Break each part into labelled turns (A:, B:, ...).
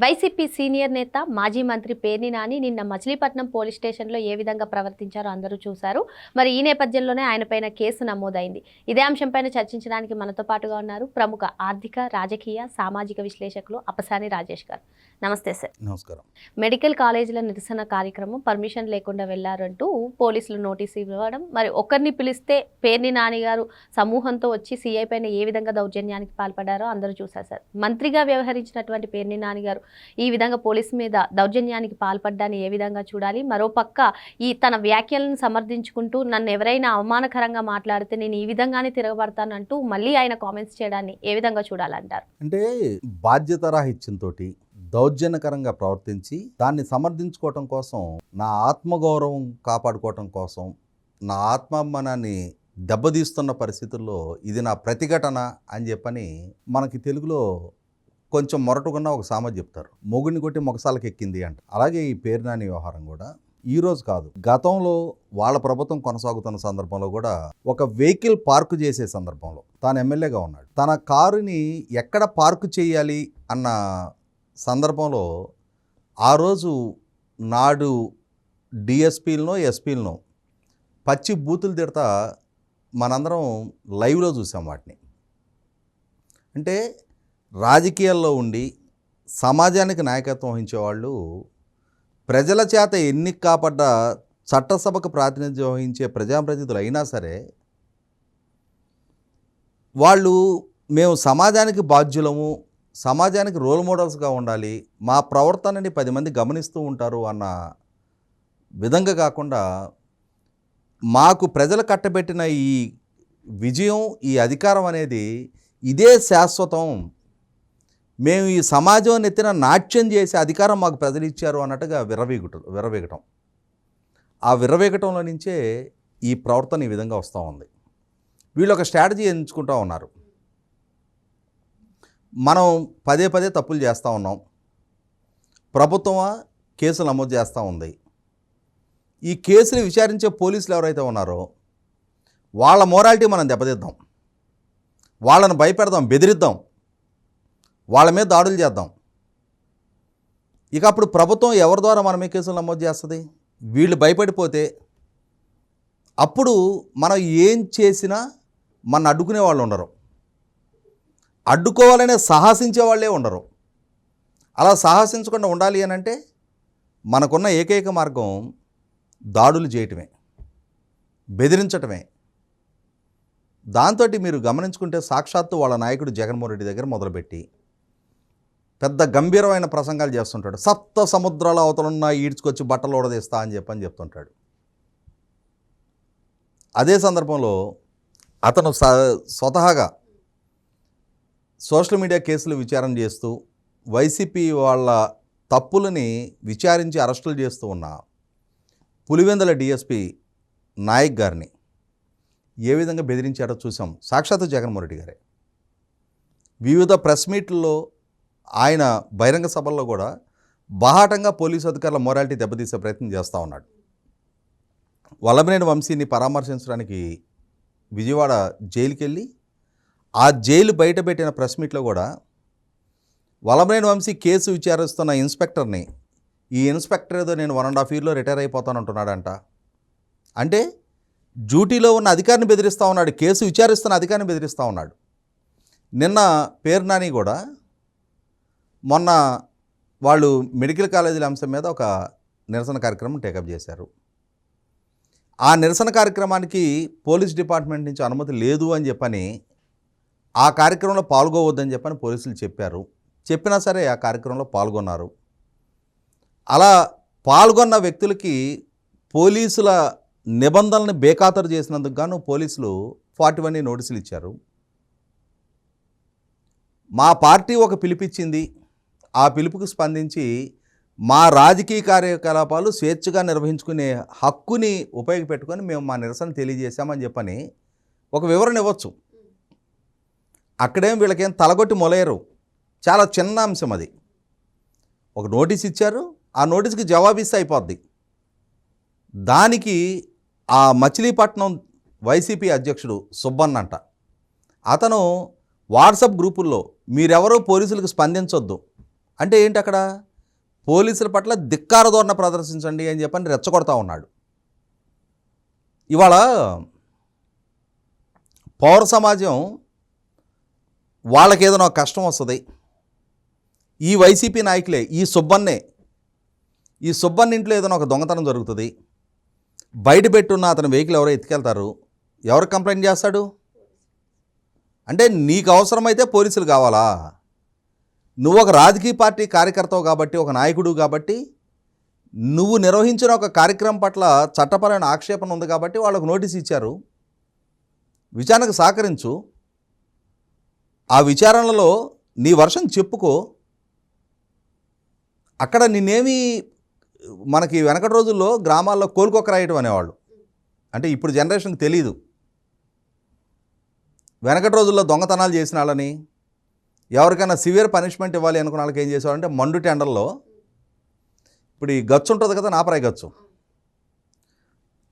A: YCP senior నేత మాజీ మంత్రి పేర్ని నాని నిన్న మచిలీపట్నం పోలీస్ స్టేషన్లో ఏ విధంగా ప్రవర్తించారో అందరూ చూశారు. మరి ఈ నేపథ్యంలోనే ఆయనపైన కేసు నమోదైంది. ఇదే అంశంపైన చర్చించడానికి మనతో పాటుగా ఉన్నారు ప్రముఖ ఆర్థిక, రాజకీయ, సామాజిక విశ్లేషకులు అప్పసాని రాజేష్ గారు. నమస్తే సార్.
B: నమస్కారం.
A: మెడికల్ కాలేజీల నిరసన కార్యక్రమం పర్మిషన్ లేకుండా వెళ్లారంటూ పోలీసులు నోటీసు ఇవ్వడం, మరి ఒకరిని పిలిస్తే పేర్ని నాని గారు సమూహంతో వచ్చి సీఐ పైన ఏ విధంగా దౌర్జన్యానికి పాల్పడారో అందరూ చూశారు సార్. మంత్రిగా వ్యవహరించినటువంటి పేర్ని నాని గారు ఈ విధంగా పోలీసు మీద దౌర్జన్యానికి పాల్పడ్డాన్ని ఏ విధంగా చూడాలి? మరోపక్క ఈ తన వ్యాఖ్యలను సమర్థించుకుంటూ నన్ను ఎవరైనా అవమానకరంగా మాట్లాడితే నేను ఈ విధంగానే తిరగబడతానంటూ మళ్ళీ ఆయన కామెంట్స్ చేయడాన్ని ఏ విధంగా చూడాలంటారు?
B: అంటే బాధ్యతారాహిత్యంతో దౌర్జన్యకరంగా ప్రవర్తించి దాన్ని సమర్థించుకోవటం కోసం, నా ఆత్మగౌరవం కాపాడుకోవటం కోసం, నా ఆత్మాభిమానాన్ని దెబ్బతీస్తున్న పరిస్థితుల్లో ఇది నా ప్రతిఘటన అని చెప్పని మనకి తెలుగులో కొంచెం మొరటుకున్న ఒక సామెత చెప్తారు, మొగుడిని కొట్టి మొగసాలకు ఎక్కింది అంట. అలాగే ఈ పేర్ని నాని వ్యవహారం కూడా ఈరోజు కాదు, గతంలో వాళ్ళ ప్రభుత్వం కొనసాగుతున్న సందర్భంలో కూడా ఒక వెహికల్ పార్కు చేసే సందర్భంలో తాను ఎమ్మెల్యేగా ఉన్నాడు. తన కారుని ఎక్కడ పార్కు చేయాలి అన్న సందర్భంలో ఆ రోజు నాడు డిఎస్పీలనో ఎస్పీలనో పచ్చి బూతులు తిడతా మనందరం లైవ్లో చూసాం వాటిని. అంటే రాజకీయాల్లో ఉండి సమాజానికి నాయకత్వం వహించేవాళ్ళు, ప్రజల చేత ఎన్నిక కాపడ్డ చట్టసభకు ప్రాతినిధ్యం వహించే ప్రజాప్రతినిధులు అయినా సరే వాళ్ళు మేము సమాజానికి బాధ్యులము, సమాజానికి రోల్ మోడల్స్గా ఉండాలి, మా ప్రవర్తనని 10 మంది గమనిస్తూ ఉంటారు అన్న విధంగా కాకుండా మాకు ప్రజలు కట్టబెట్టిన ఈ విజయం, ఈ అధికారం అనేది ఇదే శాశ్వతం, మేము ఈ సమాజం ఎత్తిన నాట్యం చేసే అధికారం మాకు ప్రజలు ఇచ్చారు అన్నట్టుగా విర్రవీగటం. ఆ విర్రవీగటంలో నుంచే ఈ ప్రవర్తన ఈ విధంగా వస్తూ ఉంది. వీళ్ళు ఒక స్ట్రాటజీ ఎంచుకుంటూ ఉన్నారు. మనం పదే పదే తప్పులు చేస్తూ ఉన్నాం, ప్రభుత్వం కేసులు నమోదు చేస్తూ ఉంది. ఈ కేసులు విచారించే పోలీసులు ఎవరైతే ఉన్నారో వాళ్ళ మోరాలిటీ మనం దెబ్బతిద్దాం, వాళ్ళని భయపెడదాం, బెదిరిద్దాం, వాళ్ళ మీద దాడులు చేద్దాం. ఇక అప్పుడు ప్రభుత్వం ఎవరి ద్వారా మన మీద కేసులు నమోదు చేస్తుంది? వీళ్ళు భయపడిపోతే అప్పుడు మనం ఏం చేసినా మన అడ్డుకునే వాళ్ళు ఉండరు, అడ్డుకోవాలనే సాహసించే వాళ్ళే ఉండరు. అలా సాహసించకుండా ఉండాలి అని అంటే మనకున్న ఏకైక మార్గం దాడులు చేయటమే, బెదిరించటమే. దాంతో మీరు గమనించుకుంటే సాక్షాత్తు వాళ్ళ నాయకుడు జగన్మోహన్ రెడ్డి దగ్గర మొదలుపెట్టి పెద్ద గంభీరమైన ప్రసంగాలు చేస్తుంటాడు. సప్త సముద్రాల అవతలున్న ఈడ్చుకొచ్చి బట్టలు ఓడదీస్తా అని చెప్తుంటాడు. అదే సందర్భంలో అతను స్వతహాగా సోషల్ మీడియా కేసులు విచారణ చేస్తూ వైసీపీ వాళ్ళ తప్పులని విచారించి అరెస్టులు చేస్తూ ఉన్న పులివెందుల డిఎస్పీ నాయక్ గారిని ఏ విధంగా బెదిరించారో చూసాం. సాక్షాత్తు జగన్మోహన్ రెడ్డి గారే వివిధ ప్రెస్ మీట్లలో, ఆయన బహిరంగ సభల్లో కూడా బాహాటంగా పోలీసు అధికారుల మొరాలిటీ దెబ్బతీసే ప్రయత్నం చేస్తూ ఉన్నాడు. వల్లభనేని వంశీని పరామర్శించడానికి విజయవాడ జైలుకి వెళ్ళి ఆ జైలు బయట పెట్టిన ప్రెస్ మీట్లో కూడా వల్లభనేని వంశీ కేసు విచారిస్తున్న ఇన్స్పెక్టర్ని, ఈ ఇన్స్పెక్టర్ ఏదో నేను 1.5 yearలో రిటైర్ అయిపోతాను అంటున్నాడంట. అంటే డ్యూటీలో ఉన్న అధికారిని బెదిరిస్తూ ఉన్నాడు, కేసు విచారిస్తున్న అధికారిని బెదిరిస్తూ ఉన్నాడు. నిన్న పేర్ని నాని కూడా మొన్న వాళ్ళు మెడికల్ కాలేజీల అంశం మీద ఒక నిరసన కార్యక్రమం టేకప్ చేశారు. ఆ నిరసన కార్యక్రమానికి పోలీస్ డిపార్ట్మెంట్ నుంచి అనుమతి లేదు అని చెప్పని, ఆ కార్యక్రమంలో పాల్గొవద్దని చెప్పని పోలీసులు చెప్పారు. చెప్పినా సరే ఆ కార్యక్రమంలో పాల్గొన్నారు. అలా పాల్గొన్న వ్యక్తులకి పోలీసుల నిబంధనలను బేఖాతరు చేసినందుకు గాను పోలీసులు 41 నోటీసులు ఇచ్చారు. మా పార్టీ ఒక పిలిపిచ్చింది, ఆ పిలుపుకు స్పందించి మా రాజకీయ కార్యకలాపాలు స్వేచ్ఛగా నిర్వహించుకునే హక్కుని ఉపయోగపెట్టుకొని మేము మా నిరసన తెలియజేశామని చెప్పని ఒక వివరణ ఇవ్వచ్చు. అక్కడేం వీళ్ళకేం తలగొట్టి మొలయరు. చాలా చిన్న అంశం అది. ఒక నోటీస్ ఇచ్చారు, ఆ నోటీస్కి జవాబిస్తే అయిపోద్ది. దానికి ఆ మచిలీపట్నం వైసీపీ అధ్యక్షుడు సుబ్బన్న అంట, అతను వాట్సాప్ గ్రూపుల్లో మీరెవరో పోలీసులకు స్పందించొద్దు, అంటే ఏంటి అక్కడ పోలీసుల పట్ల ధిక్కార ధోరణి ప్రదర్శించండి అని చెప్పని రెచ్చగొడతా ఉన్నాడు. ఇవాళ పౌర సమాజం వాళ్ళకి ఏదైనా కష్టం వస్తుంది, ఈ వైసీపీ నాయకులే ఈ సుబ్బన్న ఇంట్లో ఏదైనా ఒక దొంగతనం జరుగుతుంది, బయట పెట్టున్న అతని వెహికల్ ఎవరో ఎత్తుకెళ్తారు, ఎవరు కంప్లైంట్ చేస్తాడు? అంటే నీకు అవసరమైతే పోలీసులు కావాలా? నువ్వు ఒక రాజకీయ పార్టీ కార్యకర్తవు కాబట్టి, ఒక నాయకుడు కాబట్టి, నువ్వు నిర్వహించిన ఒక కార్యక్రమం పట్ల చట్టపరమైన ఆక్షేపణ ఉంది కాబట్టి వాళ్ళకు నోటీస్ ఇచ్చారు, విచారణకు సహకరించు, ఆ విచారణలో నీ వర్షం చెప్పుకో. అక్కడ నిన్నేమి మనకి వెనకటి రోజుల్లో గ్రామాల్లో కోలుకొక్క రాయటం అనేవాళ్ళు, అంటే ఇప్పుడు జనరేషన్కి తెలీదు. వెనకటి రోజుల్లో దొంగతనాలు చేసిన వాళ్ళని, ఎవరికైనా సివియర్ పనిష్మెంట్ ఇవ్వాలి అనుకున్న వాళ్ళకి ఏం చేసేవాళ్ళంటే మండు టెండర్లో ఇప్పుడు ఈ గచ్చు ఉంటుంది కదా, నాపరాయి గచ్చు,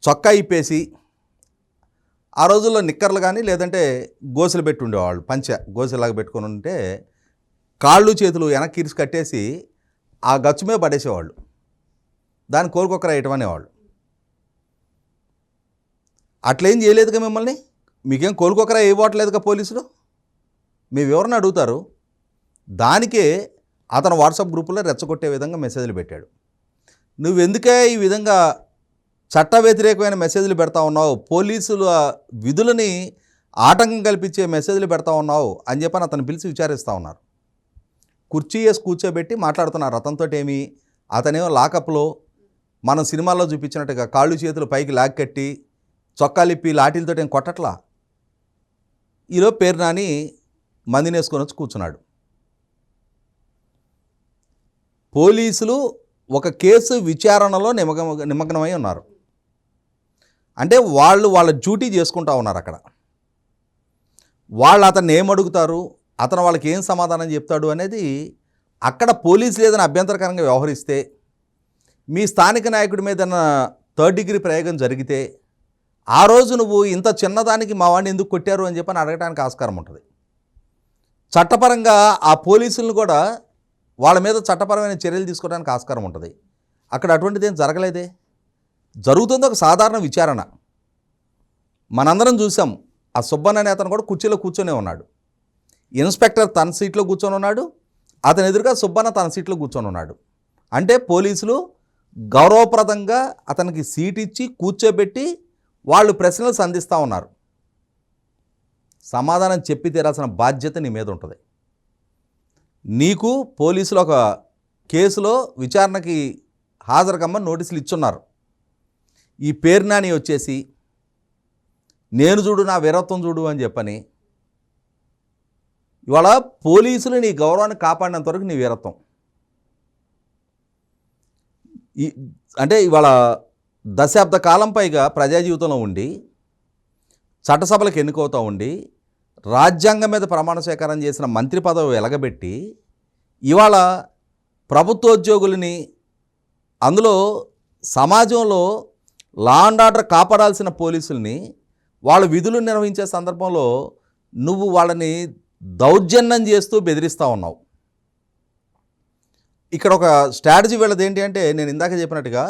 B: చొక్కా ఇప్పేసి ఆ రోజుల్లో నిక్కర్లు కానీ లేదంటే గోసులు పెట్టి ఉండేవాళ్ళు, గోసులాగా పెట్టుకొని ఉంటే కాళ్ళు చేతులు వెనక్కి ఇరిసి కట్టేసి ఆ గచ్చు మీద పడేసేవాళ్ళు, దాన్ని కోలుకొక్కర వేయటం అనేవాళ్ళు. అట్లేం చేయలేదుగా మిమ్మల్ని, మీకేం కోలుకొక్కర వేయబోట్లేదుగా పోలీసులు, మీ వివరణ అడుగుతారు. దానికే అతను వాట్సాప్ గ్రూపులో రెచ్చగొట్టే విధంగా మెసేజ్లు పెట్టాడు. నువ్వెందుకే ఈ విధంగా చట్ట వ్యతిరేకమైన మెసేజ్లు పెడతా ఉన్నావు, పోలీసుల విధులని ఆటంకం కల్పించే మెసేజ్లు పెడతా ఉన్నావు అని చెప్పని అతను పిలిచి విచారిస్తూ ఉన్నారు. కుర్చీ వేసి కూర్చోబెట్టి మాట్లాడుతున్నారు అతనితో. ఏమి అతనేమో లాకప్లో మనం సినిమాల్లో చూపించినట్టుగా కాళ్ళు చేతులు పైకి లాక్కట్టి చొక్కాలిప్పి లాఠీలతో ఏం కొట్టట్లా. ఈలో పేరు నాని మందిని వేసుకొని వచ్చి కూర్చున్నాడు. పోలీసులు ఒక కేసు విచారణలో నిమగ్నమై ఉన్నారు. అంటే వాళ్ళ డ్యూటీ చేసుకుంటా ఉన్నారు అక్కడ. వాళ్ళు అతన్ని ఏమడుగుతారు, అతను వాళ్ళకి ఏం సమాధానం చెప్తాడు అనేది అక్కడ పోలీసులు ఏదైనా అభ్యంతరకరంగా వ్యవహరిస్తే, మీ స్థానిక నాయకుడి మీద థర్డ్ డిగ్రీ ప్రయోగం జరిగితే, ఆ రోజు నువ్వు ఇంత చిన్నదానికి మా వాడిని ఎందుకు కొట్టారు అని చెప్పని అడగడానికి ఆస్కారం ఉంటుంది. చట్టపరంగా ఆ పోలీసులను కూడా వాళ్ళ మీద చట్టపరమైన చర్యలు తీసుకోవడానికి ఆస్కారం ఉంటుంది. అక్కడ అటువంటిది ఏం జరగలేదే. జరుగుతుంది ఒక సాధారణ విచారణ. మనందరం చూసాం, ఆ సుబ్బన్న అనే అతను కూడా కుర్చీలో కూర్చొనే ఉన్నాడు. ఇన్స్పెక్టర్ తన సీట్లో కూర్చొని ఉన్నాడు, అతని ఎదురుగా సుబ్బన్న తన సీట్లో కూర్చొని ఉన్నాడు. అంటే పోలీసులు గౌరవప్రదంగా అతనికి సీట్ ఇచ్చి కూర్చోబెట్టి వాళ్ళు ప్రశ్నలు సంధిస్తూ ఉన్నారు. సమాధానం చెప్పి తీరాల్సిన బాధ్యత నీ మీద ఉంటుంది. నీకు పోలీసులు ఒక కేసులో విచారణకి హాజరు కమ్మని నోటీసులు ఇచ్చున్నారు. ఈ పేరు నాని వచ్చేసి నేను చూడు నా వీరత్వం చూడు అని చెప్పని, ఇవాళ పోలీసులు నీ గౌరవాన్ని కాపాడినంత వరకు నీ వీరత్వం. అంటే ఇవాళ దశాబ్ద కాలం పైగా ప్రజా జీవితంలో ఉండి, చట్టసభలకు ఎన్నికవుతూ ఉండి, రాజ్యాంగం మీద ప్రమాణ స్వీకారం చేసిన మంత్రి పదవి వెలగబెట్టి, ఇవాళ ప్రభుత్వోద్యోగులని, అందులో సమాజంలో లా అండ్ ఆర్డర్ కాపాడాల్సిన పోలీసుల్ని వాళ్ళ విధులు నిర్వహించే సందర్భంలో నువ్వు వాళ్ళని దౌర్జన్యం చేస్తూ బెదిరిస్తూ ఉన్నావు. ఇక్కడ ఒక స్ట్రాటజీ వీళ్ళది ఏంటి అంటే, నేను ఇందాక చెప్పినట్టుగా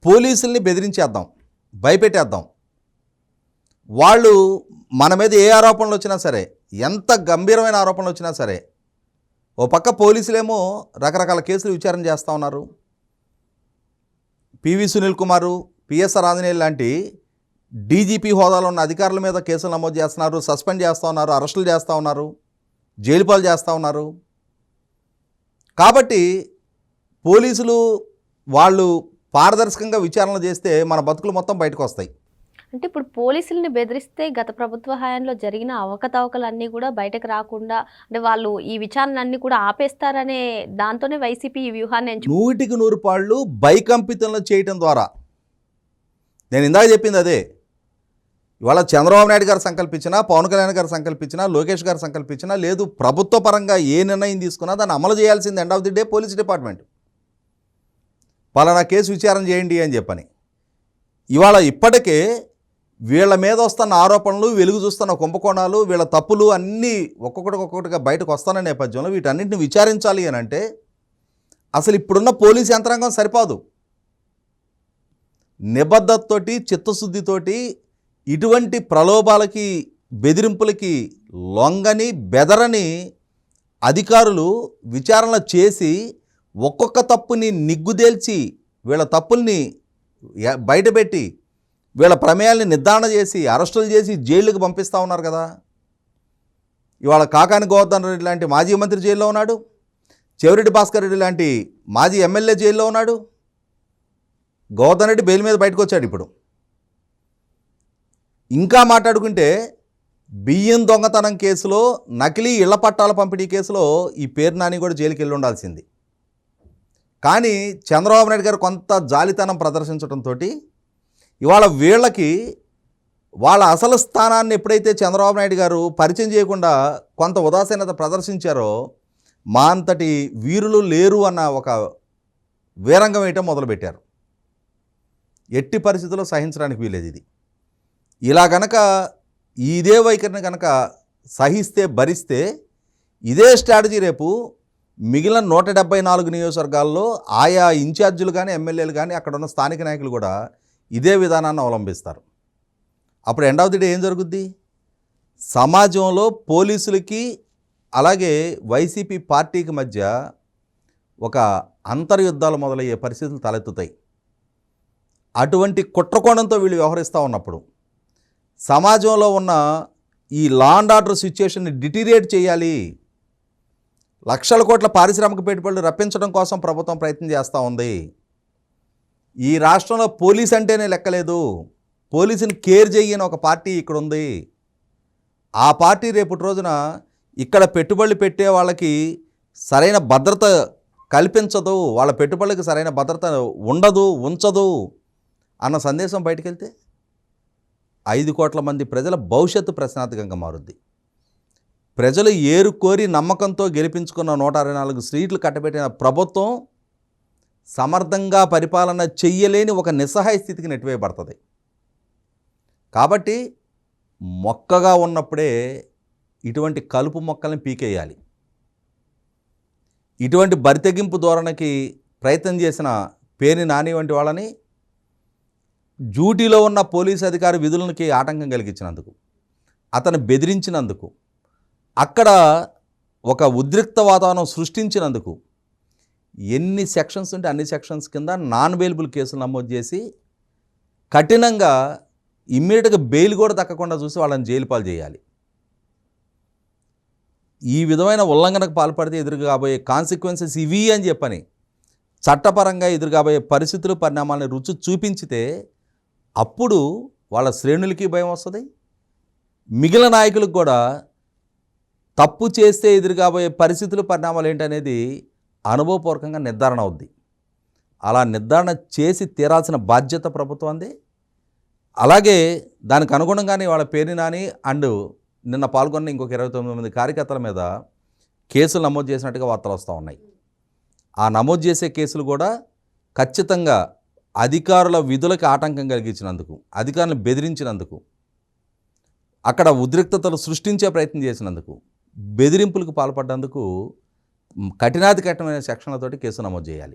B: పోలీసుల్ని బెదిరించేద్దాం, భయపెట్టేద్దాం. వాళ్ళు మన మీద ఏ ఆరోపణలు వచ్చినా సరే, ఎంత గంభీరమైన ఆరోపణలు వచ్చినా సరే, ఓ పక్క పోలీసులేమో రకరకాల కేసులు విచారణ చేస్తూ ఉన్నారు. పివి సునీల్ కుమారు, పిఎస్ఆర్ ఆంజనేయులు లాంటి డీజీపీ హోదాలో ఉన్న అధికారుల మీద కేసులు నమోదు చేస్తున్నారు, సస్పెండ్ చేస్తూ ఉన్నారు, అరెస్టులు చేస్తూ ఉన్నారు, జైలు పాలు చేస్తూ ఉన్నారు. కాబట్టి పోలీసులు వాళ్ళు పారదర్శకంగా విచారణలు చేస్తే మన బతుకులు మొత్తం బయటకు వస్తాయి.
A: అంటే ఇప్పుడు పోలీసుల్ని బెదిరిస్తే గత ప్రభుత్వ హయాంలో జరిగిన అవకతవకలన్నీ కూడా బయటకు రాకుండా, అంటే వాళ్ళు ఈ విచారణ అన్ని కూడా ఆపేస్తారనే దాంతోనే వైసీపీ ఈ వ్యూహాన్ని
B: 100% పాళ్ళు భయకంపితంలో చేయటం ద్వారా, నేను ఇందాక చెప్పింది అదే. ఇవాళ చంద్రబాబు నాయుడు గారు సంకల్పించినా, పవన్ కళ్యాణ్ గారు సంకల్పించినా, లోకేష్ గారు సంకల్పించినా, లేదు ప్రభుత్వ పరంగా ఏ నిర్ణయం తీసుకున్నా దాన్ని అమలు చేయాల్సింది end of the day police department. పలానా కేసు విచారణ చేయండి అని చెప్పని. ఇవాళ ఇప్పటికే వీళ్ళ మీద వస్తున్న ఆరోపణలు, వెలుగు చూస్తున్న కుంభకోణాలు, వీళ్ళ తప్పులు అన్నీ ఒక్కొక్కటిగా బయటకు వస్తున్న నేపథ్యంలో వీటన్నిటిని విచారించాలి అని అంటే అసలు ఇప్పుడున్న పోలీస్ యంత్రాంగం సరిపోదు. నిబద్ధతతోటి, చిత్తశుద్ధితోటి ఇటువంటి ప్రలోభాలకి, బెదిరింపులకి లొంగని, బెదరని అధికారులు విచారణ చేసి ఒక్కొక్క తప్పుని నిగ్గుదేల్చి వీళ్ళ తప్పుల్ని బయటపెట్టి వీళ్ళ ప్రమేయాల్ని నిర్ధారణ చేసి అరెస్టులు చేసి జైళ్ళకి పంపిస్తూ ఉన్నారు కదా. ఇవాళ కాకాని గోవర్ధన్ రెడ్డి లాంటి మాజీ మంత్రి జైల్లో ఉన్నాడు, చెవిరెడ్డి భాస్కర్ రెడ్డి లాంటి మాజీ ఎమ్మెల్యే జైల్లో ఉన్నాడు. గోవర్ధన్ రెడ్డి బెయిల్ మీద బయటకు వచ్చాడు. ఇప్పుడు ఇంకా మాట్లాడుకుంటే బియ్యం దొంగతనం కేసులో, నకిలీ ఇళ్ల పట్టాల పంపిణీ కేసులో ఈ పేరు నాని కూడా జైలుకి వెళ్ళి ఉండాల్సింది. కానీ చంద్రబాబు నాయుడు గారు కొంత జాలితనం ప్రదర్శించడంతో ఇవాళ వీళ్ళకి వాళ్ళ అసలు స్థానాన్ని ఎప్పుడైతే చంద్రబాబు నాయుడు గారు పరిచయం చేయకుండా కొంత ఉదాసీనత ప్రదర్శించారో మా అంతటి వీరులు లేరు అన్న ఒక వీరంగం వేయటం మొదలుపెట్టారు. ఎట్టి పరిస్థితుల్లో సహించడానికి వీలేదు. ఇది ఇలా గనక ఇదే వైఖరిని కనుక సహిస్తే, భరిస్తే ఇదే స్ట్రాటజీ రేపు మిగిలిన 174 నియోజకవర్గాల్లో ఆయా ఇన్ఛార్జీలు కానీ, ఎమ్మెల్యేలు కానీ, అక్కడ ఉన్న స్థానిక నాయకులు కూడా ఇదే విధానాన్ని అవలంబిస్తారు. అప్పుడు ఎండ్ ఆఫ్ ది డే ఏం జరుగుద్ది? సమాజంలో పోలీసులకి అలాగే వైసీపీ పార్టీకి మధ్య ఒక అంతర్యుద్ధాలు మొదలయ్యే పరిస్థితులు తలెత్తుతాయి. అటువంటి కుట్రకోణంతో వీళ్ళు వ్యవహరిస్తూ ఉన్నప్పుడు సమాజంలో ఉన్న ఈ లా అండ్ ఆర్డర్ సిచ్యుయేషన్ని డిటీరియేట్ చేయాలి, లక్షల కోట్ల పారిశ్రామిక పెట్టుబడులు రప్పించడం కోసం ప్రభుత్వం ప్రయత్నం చేస్తూ ఉంది. ఈ రాష్ట్రంలో పోలీస్ అంటేనే లెక్కలేదు, పోలీసుని కేర్ చేయని ఒక పార్టీ ఇక్కడ ఉంది. ఆ పార్టీ రేపటి రోజున ఇక్కడ పెట్టుబడులు పెట్టే వాళ్ళకి సరైన భద్రత కల్పించదు, వాళ్ళ పెట్టుబడులకు సరైన భద్రత ఉండదు, ఉంచదు అన్న సందేశం బయటికి వెళ్తే 5 కోట్ల మంది ప్రజల భవిష్యత్తు ప్రశ్నార్థకంగా మారుద్ది. ప్రజలు ఏరుకోరి నమ్మకంతో గెలిపించుకున్న 164 సీట్లు కట్టబెట్టిన ప్రభుత్వం సమర్థంగా పరిపాలన చెయ్యలేని ఒక నిస్సహాయ స్థితికి నెట్టివేయబడుతుంది. కాబట్టి మొక్కగా ఉన్నప్పుడే ఇటువంటి కలుపు మొక్కల్ని పీకేయాలి. ఇటువంటి బరితెగింపు ధోరణికి ప్రయత్నం చేసిన పేర్ని నాని వంటి వాళ్ళని డ్యూటీలో ఉన్న పోలీసు అధికారి విధులకి ఆటంకం కలిగించినందుకు, అతను బెదిరించినందుకు, అక్కడ ఒక ఉద్రిక్త వాతావరణం సృష్టించినందుకు ఎన్ని సెక్షన్స్ ఉంటే అన్ని సెక్షన్స్ కింద నాన్ బెయిలబుల్ కేసులు నమోదు చేసి కఠినంగా ఇమ్మీడియట్గా బెయిల్ కూడా దక్కకుండా చూసి వాళ్ళని జైలు పాలు చేయాలి. ఈ విధమైన ఉల్లంఘనకు పాల్పడితే ఎదురు కాబోయే కాన్సిక్వెన్సెస్ ఇవి అని చెప్పని చట్టపరంగా ఎదురు కాబోయే పరిస్థితులు, పరిణామాలని రుచి చూపించితే అప్పుడు వాళ్ళ శ్రేణులకి భయం వస్తుంది, మిగిలిన నాయకులకు కూడా తప్పు చేస్తే ఎదురు కాబోయే పరిస్థితులు, పరిణామాలు ఏంటనేది అనుభవపూర్వకంగా నిర్ధారణ అవుద్ది. అలా నిర్ధారణ చేసి తీరాల్సిన బాధ్యత ప్రభుత్వంది. అలాగే దానికి అనుగుణంగానే వాళ్ళ పేరు నాని అండ్ నిన్న పాల్గొన్న ఇంకొక 29 మంది కార్యకర్తల మీద కేసులు నమోదు చేసినట్టుగా వార్తలు వస్తూ ఉన్నాయి. ఆ నమోదు చేసే కేసులు కూడా ఖచ్చితంగా అధికారుల విధులకు ఆటంకం కలిగించినందుకు, అధికారులను బెదిరించినందుకు, అక్కడ ఉద్రిక్తతలు సృష్టించే ప్రయత్నం చేసినందుకు, బెదిరింపులకు పాల్పడ్డందుకు కఠినాతి కఠినమైన సెక్షన్లతోటి కేసు నమోదు చేయాలి.